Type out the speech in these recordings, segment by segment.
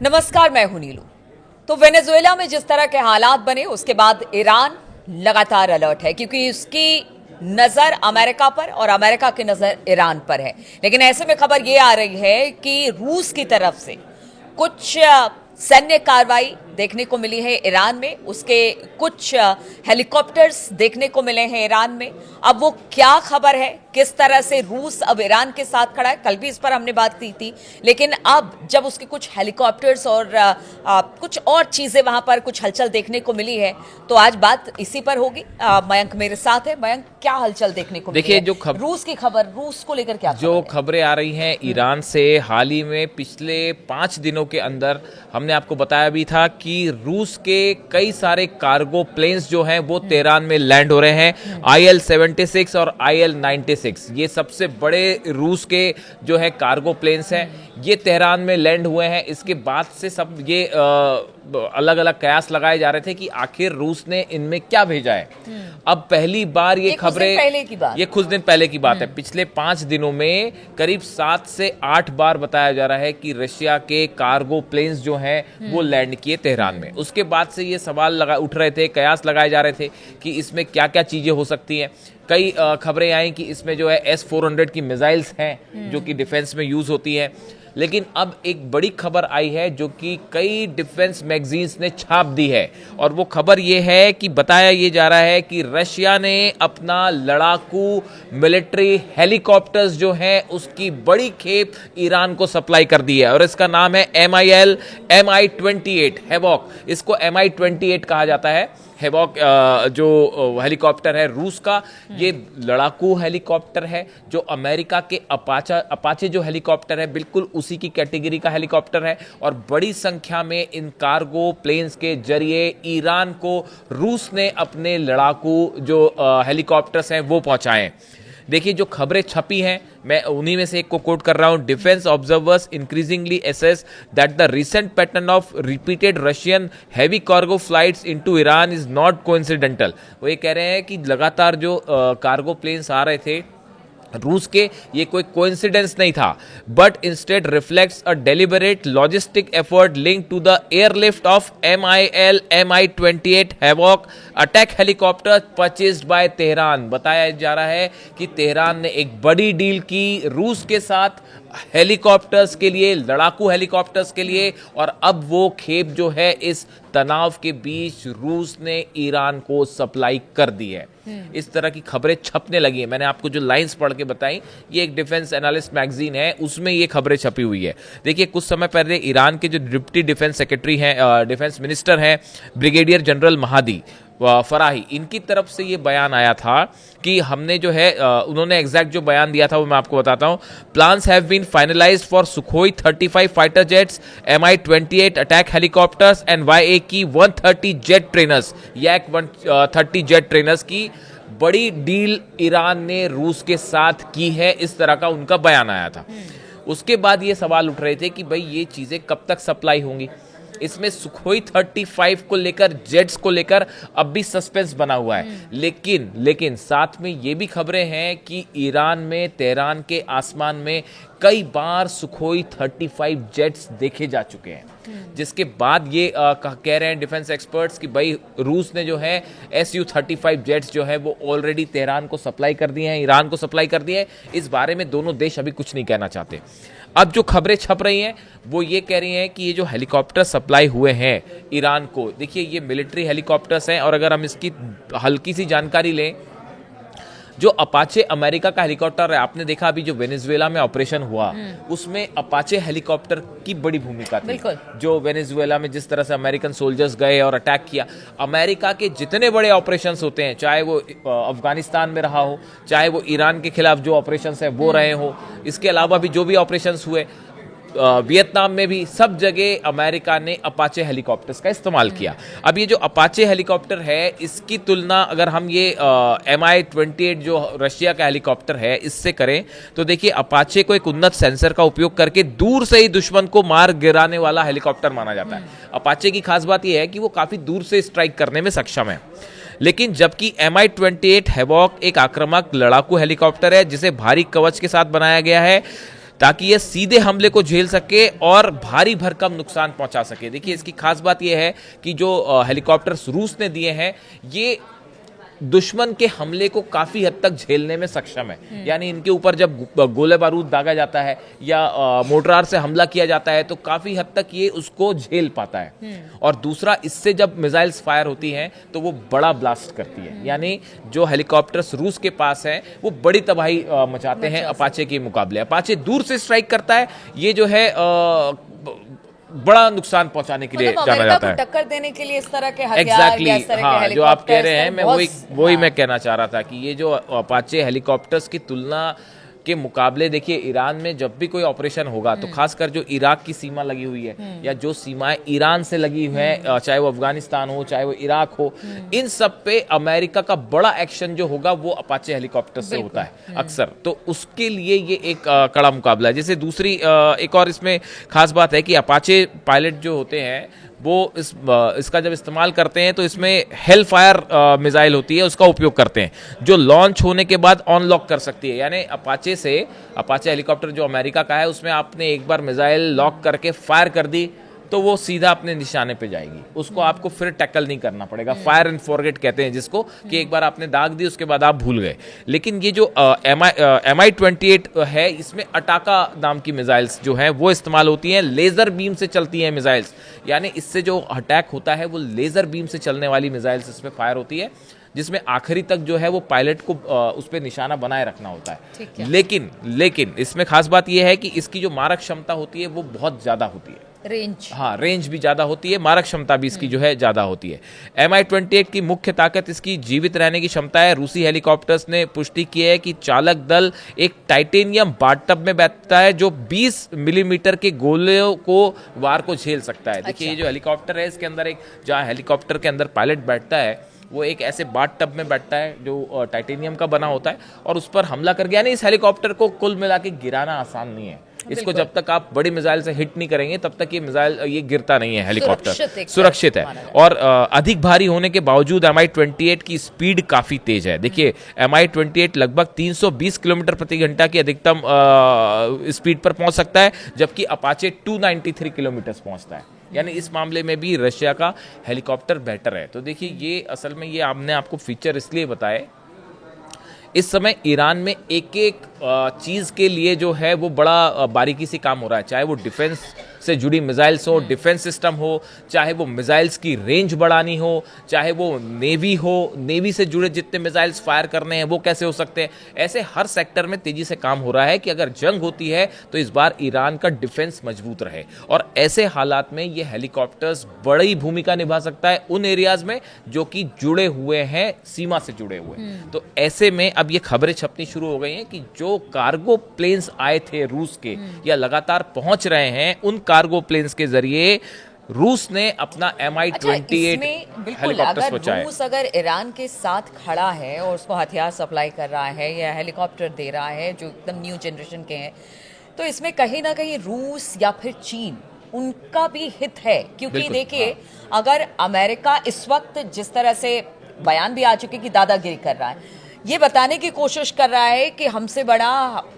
नमस्कार, मैं हूं नीलू। तो वेनेजुएला में जिस तरह के हालात बने उसके बाद ईरान लगातार अलर्ट है क्योंकि उसकी नजर अमेरिका पर और अमेरिका की नजर ईरान पर है। लेकिन ऐसे में खबर यह आ रही है कि रूस की तरफ से कुछ सैन्य कार्रवाई देखने को मिली है ईरान में। उसके कुछ हेलीकॉप्टर्स देखने को मिले हैं ईरान में। अब वो क्या खबर है, किस तरह से रूस अब ईरान के साथ खड़ा है, कल भी इस पर हमने बात की थी। लेकिन अब जब उसके कुछ हेलीकॉप्टर्स और कुछ और चीजें वहां पर कुछ हलचल देखने को मिली है, तो आज बात इसी पर होगी। मयंक मेरे साथ है। मयंक, क्या हलचल देखने को मिली है? जो रूस की खबर, रूस को लेकर क्या जो खबरें आ रही हैं ईरान से, हाल ही में पिछले 5 दिनों के अंदर हमने आपको बताया भी था कि रूस के कई सारे कार्गो प्लेन्स जो हैं वो तेहरान में लैंड हो रहे हैं। IL-76 और IL-96 ये सबसे बड़े रूस के जो है कार्गो प्लेन्स हैं, ये तेहरान में लैंड हुए हैं। इसके बाद से सब ये अलग अलग कयास लगाए जा रहे थे कि आखिर रूस ने इनमें क्या भेजा है। अब पहली बार ये खबरें, ये कुछ दिन पहले की बात है। पिछले 5 दिनों में करीब 7 से 8 बार बताया जा रहा है कि रशिया के कार्गो प्लेन्स जो हैं वो लैंड किए तेहरान में। उसके बाद से ये सवाल उठ रहे थे, कयास लगाए जा रहे थे कि इसमें क्या क्या चीजें हो सकती हैं। कई खबरें आई कि इसमें जो है S-400 की मिसाइल्स हैं जो कि डिफेंस में यूज होती है। लेकिन अब एक बड़ी खबर आई है जो कि कई डिफेंस मैगजीन्स ने छाप दी है, और वो खबर ये है कि बताया ये जा रहा है कि रशिया ने अपना लड़ाकू मिलिट्री हेलीकॉप्टर्स जो हैं उसकी बड़ी खेप ईरान को सप्लाई कर दी है। और इसका नाम है MI-28 हैवॉक। इसको MI-28 कहा जाता है। हैवॉक जो हेलीकॉप्टर है रूस का, ये लड़ाकू हेलीकॉप्टर है जो अमेरिका के अपाचे जो हेलीकॉप्टर है बिल्कुल उसी की कैटेगरी का हेलीकॉप्टर है। और बड़ी संख्या में इन कार्गो प्लेन्स के जरिए ईरान को रूस ने अपने लड़ाकू जो हेलीकॉप्टर्स हैं वो पहुंचाए। देखिए, जो खबरें छपी हैं मैं उन्हीं में से एक को कोट कर रहा हूं। Defence observers increasingly assess that the recent pattern of repeated Russian heavy cargo flights into Iran is not coincidental. वो ये कह रहे हैं कि लगातार जो कार्गो प्लेन्स आ रहे थे रूस के, ये कोई कोइंसिडेंस नहीं था, but instead reflects a deliberate logistic effort linked to the airlift of MI-28 havoc attack helicopter purchased by Tehran. बताया जा रहा है कि तेहरान ने एक बड़ी डील की रूस के साथ हेलीकॉप्टर्स के लिए, लड़ाकू हेलीकॉप्टर्स के लिए, और अब वो खेप जो है इस तनाव के बीच रूस ने ईरान को सप्लाई कर दी है। इस तरह की खबरें छपने लगी हैं। मैंने आपको जो लाइंस पढ़ के बताई, ये एक डिफेंस एनालिस्ट मैगजीन है, उसमें ये खबरें छपी हुई है। देखिए, कुछ समय पहले ईरान के जो डिप्टी डिफेंस सेक्रेटरी हैं, डिफेंस मिनिस्टर हैं ब्रिगेडियर जनरल महादी फराही, इनकी तरफ से ये बयान आया था कि हमने जो है उन्होंने एग्जैक्ट जो बयान दिया था वो मैं आपको बताता हूं। Plans have been finalised for Sukhoi 35 fighter jets, MI-28 attack helicopters and YAK 130 jet trainers. YAK 130 jet trainers की बड़ी डील ईरान ने रूस के साथ की है, इस तरह का उनका बयान आया था। उसके बाद ये सवाल उठ रहे थे कि भाई ये चीजें कब तक सप्लाई होंगी। इसमें सुखोई 35 को लेकर, जेट्स को लेकर अब भी सस्पेंस बना हुआ है। लेकिन साथ में ये भी खबरें हैं कि ईरान में, तेहरान के आसमान में कई बार सुखोई 35 जेट्स देखे जा चुके हैं, जिसके बाद ये कह रहे हैं डिफेंस एक्सपर्ट्स कि भाई रूस ने जो है Su-35 जेट्स जो है वो ऑलरेडी तेहरान को सप्लाई कर दिए हैं, ईरान को सप्लाई कर दिए हैं। इस बारे में दोनों देश अभी कुछ नहीं कहना चाहते। अब जो खबरें छप रही हैं वो ये कह रही हैं कि ये जो हेलीकॉप्टर सप्लाई हुए हैं ईरान को, देखिए ये मिलिट्री हेलीकॉप्टर्स हैं। और अगर हम इसकी हल्की सी जानकारी लें, जो अपाचे अमेरिका का हेलीकॉप्टर है, आपने देखा अभी जो वेनेजुएला में ऑपरेशन हुआ उसमें अपाचे हेलीकॉप्टर की बड़ी भूमिका थी। जो वेनेजुएला में जिस तरह से अमेरिकन सोल्जर्स गए और अटैक किया, अमेरिका के जितने बड़े ऑपरेशंस होते हैं, चाहे वो अफगानिस्तान में रहा हो, चाहे वो ईरान के खिलाफ जो ऑपरेशंस है वो रहे हो, इसके अलावा भी जो भी ऑपरेशंस हुए वियतनाम में भी, सब जगह अमेरिका ने अपाचे हेलीकॉप्टर्स का इस्तेमाल किया। अब ये जो अपाचे हेलीकॉप्टर है इसकी तुलना अगर हम ये MI-28 जो रशिया का हेलीकॉप्टर है इससे करें तो देखिए अपाचे को एक उन्नत सेंसर का उपयोग करके दूर से ही दुश्मन को मार गिराने वाला हेलीकॉप्टर माना जाता है। अपाचे की खास बात यह है कि वो काफी दूर से स्ट्राइक करने में सक्षम है। लेकिन जबकि MI-28 हैवॉक एक आक्रामक लड़ाकू हेलीकॉप्टर है जिसे भारी कवच के साथ बनाया गया है, ताकि ये सीधे हमले को झेल सके और भारी भरकम नुकसान पहुंचा सके। देखिए इसकी खास बात यह है कि जो हेलीकॉप्टर्स रूस ने दिए हैं ये दुश्मन के हमले को काफी हद तक झेलने में सक्षम है। यानी इनके ऊपर जब गोले बारूद दागा जाता है या मोर्टार से हमला किया जाता है तो काफी हद तक ये उसको झेल पाता है। और दूसरा, इससे जब मिसाइल्स फायर होती हैं तो वो बड़ा ब्लास्ट करती है। यानी जो हेलीकॉप्टर्स रूस के पास हैं वो बड़ी तबाही मचाते हैं अपाचे के मुकाबले। अपाचे दूर से स्ट्राइक करता है, ये जो है बड़ा नुकसान पहुंचाने के लिए जाना जाता है। टक्कर देने के लिए इस तरह के हथियार या इस तरह के हाँ, जो आप कह रहे हैं मैं वही मैं हाँ। कहना चाह रहा था कि ये जो अपाचे हेलीकॉप्टर्स की तुलना के मुकाबले, देखिए ईरान में जब भी कोई ऑपरेशन होगा तो खासकर जो इराक की सीमा लगी हुई है या जो सीमाएं ईरान से लगी हुई हैं, चाहे वो अफगानिस्तान हो चाहे वो इराक हो, इन सब पे अमेरिका का बड़ा एक्शन जो होगा वो अपाचे हेलीकॉप्टर से होता है अक्सर। तो उसके लिए ये एक कड़ा मुकाबला है। जैसे दूसरी एक और इसमें खास बात है कि अपाचे पायलट जो होते हैं वो इसका जब इस्तेमाल करते हैं तो इसमें हेल फायर मिसाइल होती है, उसका उपयोग करते हैं जो लॉन्च होने के बाद ऑन लॉक कर सकती है। यानी अपाचे हेलीकॉप्टर जो अमेरिका का है उसमें आपने एक बार मिसाइल लॉक करके फायर कर दी तो वो सीधा अपने निशाने पे जाएगी, उसको आपको फिर टैकल नहीं करना पड़ेगा। फायर एंड फॉरगेट कहते हैं जिसको, कि एक बार आपने दाग दी उसके बाद आप भूल गए। लेकिन ये जो MI-28 है इसमें अटाका नाम की मिसाइल्स जो हैं वो इस्तेमाल होती हैं, लेजर बीम से चलती हैं मिसाइल्स। यानी इससे जो अटैक होता है वो लेजर बीम से चलने वाली मिसाइल्स इसमें फायर होती है, जिसमें आखिरी तक जो है वो पायलट को उस पर निशाना बनाए रखना होता है। लेकिन इसमें खास बात यह है कि इसकी जो मारक क्षमता होती है वो बहुत ज्यादा होती है। रेंज भी ज्यादा होती है, मारक क्षमता भी इसकी जो है ज्यादा होती है। MI-28 की मुख्य ताकत इसकी जीवित रहने की क्षमता है। रूसी हेलीकॉप्टर्स ने पुष्टि की है कि चालक दल एक टाइटेनियम बाथटब में बैठता है जो 20 मिलीमीटर के गोलों को वार को झेल सकता है। देखिए ये जो हेलीकॉप्टर है इसके अंदर जहाँ हेलीकॉप्टर के अंदर पायलट बैठता है वो एक ऐसे बाथ टब में बैठता है जो टाइटेनियम का बना होता है और उस पर हमला कर गया। नहीं, इस हेलीकॉप्टर को कुल मिला के गिराना आसान नहीं है। इसको जब तक आप बड़ी मिसाइल से हिट नहीं करेंगे तब तक ये गिरता नहीं है। हेलीकॉप्टर सुरक्षित है और अधिक भारी होने के बावजूद MI-28 की स्पीड काफी तेज है। देखिए MI-28 लगभग 320 किलोमीटर प्रति घंटा की अधिकतम स्पीड पर पहुंच सकता है, जबकि अपाचे 293 किलोमीटर पहुंचता है। यानी इस मामले में भी रशिया का हेलीकॉप्टर बेटर है। तो देखिए ये असल में ये हमने आपको फीचर इसलिए बताए, इस समय ईरान में एक एक चीज के लिए जो है वो बड़ा बारीकी से काम हो रहा है, चाहे वो डिफेंस से जुड़ी मिसाइल्स हो, डिफेंस सिस्टम हो, चाहे वो मिसाइल्स की रेंज बढ़ानी हो, चाहे वो नेवी हो, नेवी से जुड़े जितने मिसाइल्स फायर करने हैं वो कैसे हो सकते हैं। ऐसे हर सेक्टर में तेजी से काम हो रहा है कि अगर जंग होती है तो इस बार ईरान का डिफेंस मजबूत रहे। और ऐसे हालात में ये हेलीकॉप्टर्स बड़ी भूमिका निभा सकता है उन एरियाज में जो कि जुड़े हुए हैं, सीमा से जुड़े हुए हैं। तो ऐसे में अब ये खबरें छपनी शुरू हो गई हैं कि जो कार्गो प्लेन्स आए थे रूस के या लगातार पहुंच रहे हैं, उन कार्गो प्लेन्स के जरिए रूस ने अपना MI-28 हेलीकॉप्टर्स पहुंचाए। रूस अगर ईरान के साथ खड़ा है और उसको हथियार सप्लाई कर रहा है या हेलीकॉप्टर दे रहा है जो एकदम न्यू जनरेशन के हैं, तो इसमें कहीं ना कहीं रूस या फिर चीन उनका भी हित है। क्योंकि देखिए अगर अमेरिका इस वक्त जिस तरह से बयान भी आ चुके कि दादागिरी कर रहा है, ये बताने की कोशिश कर रहा है कि हमसे बड़ा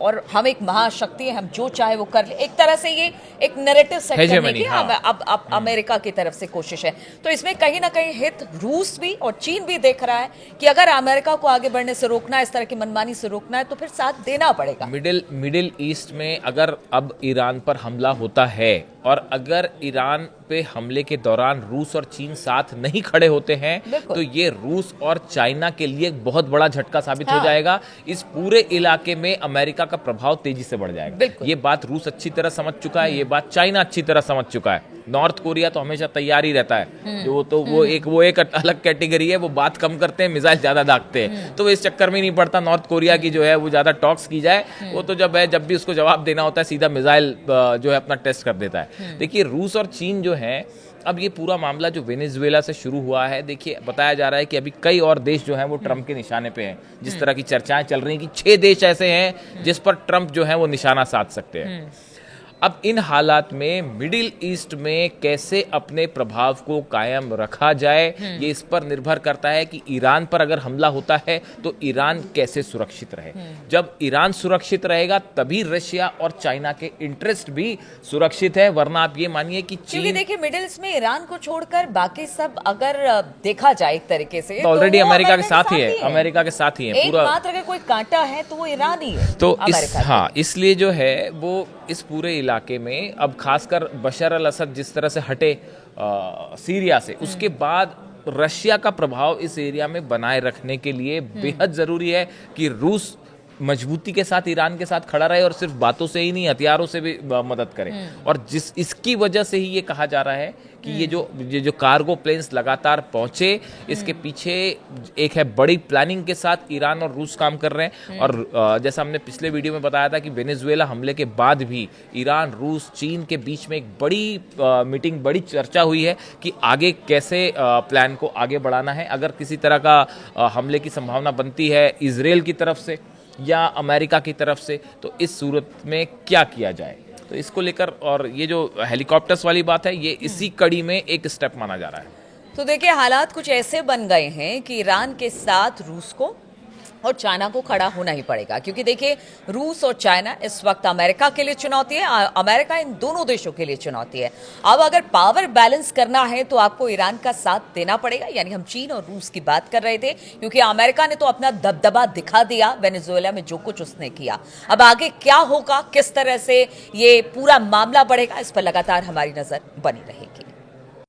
और हम एक महाशक्ति है, हम जो चाहे वो कर ले। एक तरह से ये एक नैरेटिव सेट करने की अब अमेरिका की तरफ से कोशिश है। तो इसमें कहीं ना कहीं हित रूस भी और चीन भी देख रहा है कि अगर अमेरिका को आगे बढ़ने से रोकना है, इस तरह की मनमानी से रोकना है, तो फिर साथ देना पड़ेगा। मिडिल ईस्ट में अगर अब ईरान पर हमला होता है और अगर ईरान पे हमले के दौरान रूस और चीन साथ नहीं खड़े होते हैं तो ये रूस और चाइना के लिए एक बहुत बड़ा झटका साबित हो जाएगा। इस पूरे इलाके में अमेरिका का प्रभाव तेजी से बढ़ जाएगा। ये बात रूस अच्छी तरह समझ चुका है, ये बात चाइना अच्छी तरह समझ चुका है। नॉर्थ कोरिया तो हमेशा तैयार ही रहता है, वो एक अलग कैटेगरी है, वो बात कम करते हैं, मिसाइल ज्यादा दागते हैं, तो इस चक्कर में नहीं पड़ता नॉर्थ कोरिया की जो है वो ज्यादा टॉक्स की जाए। वो तो जब भी उसको जवाब देना होता है सीधा मिसाइल जो है अपना टेस्ट कर देता है। देखिए रूस और चीन जो है, अब ये पूरा मामला जो वेनेजुएला से शुरू हुआ है, देखिए बताया जा रहा है कि अभी कई और देश जो हैं वो ट्रंप के निशाने पे हैं। जिस तरह की चर्चाएं चल रही हैं कि 6 देश ऐसे हैं जिस पर ट्रंप जो है वो निशाना साध सकते हैं। अब इन हालात में मिडिल ईस्ट में कैसे अपने प्रभाव को कायम रखा जाए, ये इस पर निर्भर करता है कि ईरान पर अगर हमला होता है तो ईरान कैसे सुरक्षित रहे। जब ईरान सुरक्षित रहेगा तभी रशिया और चाइना के इंटरेस्ट भी सुरक्षित है, वरना आप ये मानिए कि क्योंकि चीन देखिए मिडिल ईस्ट में ईरान को छोड़कर बाकी सब अगर देखा जाए एक तरीके से तो ऑलरेडी वो अमेरिका के साथ ही है, अमेरिका के साथ ही है पूरा। एकमात्र अगर कोई कांटा है तो वो ईरान ही है तो अमेरिका का। हाँ, इसलिए जो है वो इस पूरे इलाके में अब खासकर बशर अल असद जिस तरह से हटे सीरिया से, उसके बाद रशिया का प्रभाव इस एरिया में बनाए रखने के लिए बेहद जरूरी है कि रूस मजबूती के साथ ईरान के साथ खड़ा रहे और सिर्फ बातों से ही नहीं हथियारों से भी मदद करे। और इसकी वजह से ही ये कहा जा रहा है कि ये जो कार्गो प्लेन्स लगातार पहुंचे, इसके पीछे एक है बड़ी प्लानिंग के साथ ईरान और रूस काम कर रहे हैं। और जैसा हमने पिछले वीडियो में बताया था कि वेनेजुएला हमले के बाद भी ईरान, रूस, चीन के बीच में एक बड़ी मीटिंग, बड़ी चर्चा हुई है कि आगे कैसे प्लान को आगे बढ़ाना है। अगर किसी तरह का हमले की संभावना बनती है इजराइल की तरफ से या अमेरिका की तरफ से, तो इस सूरत में क्या किया जाए, तो इसको लेकर और ये जो हेलीकॉप्टर्स वाली बात है ये इसी कड़ी में एक स्टेप माना जा रहा है। तो देखिए हालात कुछ ऐसे बन गए हैं कि ईरान के साथ रूस को और चाइना को खड़ा होना ही पड़ेगा, क्योंकि देखिए रूस और चाइना इस वक्त अमेरिका के लिए चुनौती है, अमेरिका इन दोनों देशों के लिए चुनौती है। अब अगर पावर बैलेंस करना है तो आपको ईरान का साथ देना पड़ेगा, यानी हम चीन और रूस की बात कर रहे थे, क्योंकि अमेरिका ने तो अपना दबदबा दिखा दिया वेनेजुएला में जो कुछ उसने किया। अब आगे क्या होगा, किस तरह से ये पूरा मामला बढ़ेगा, इस पर लगातार हमारी नजर बनी रहेगी।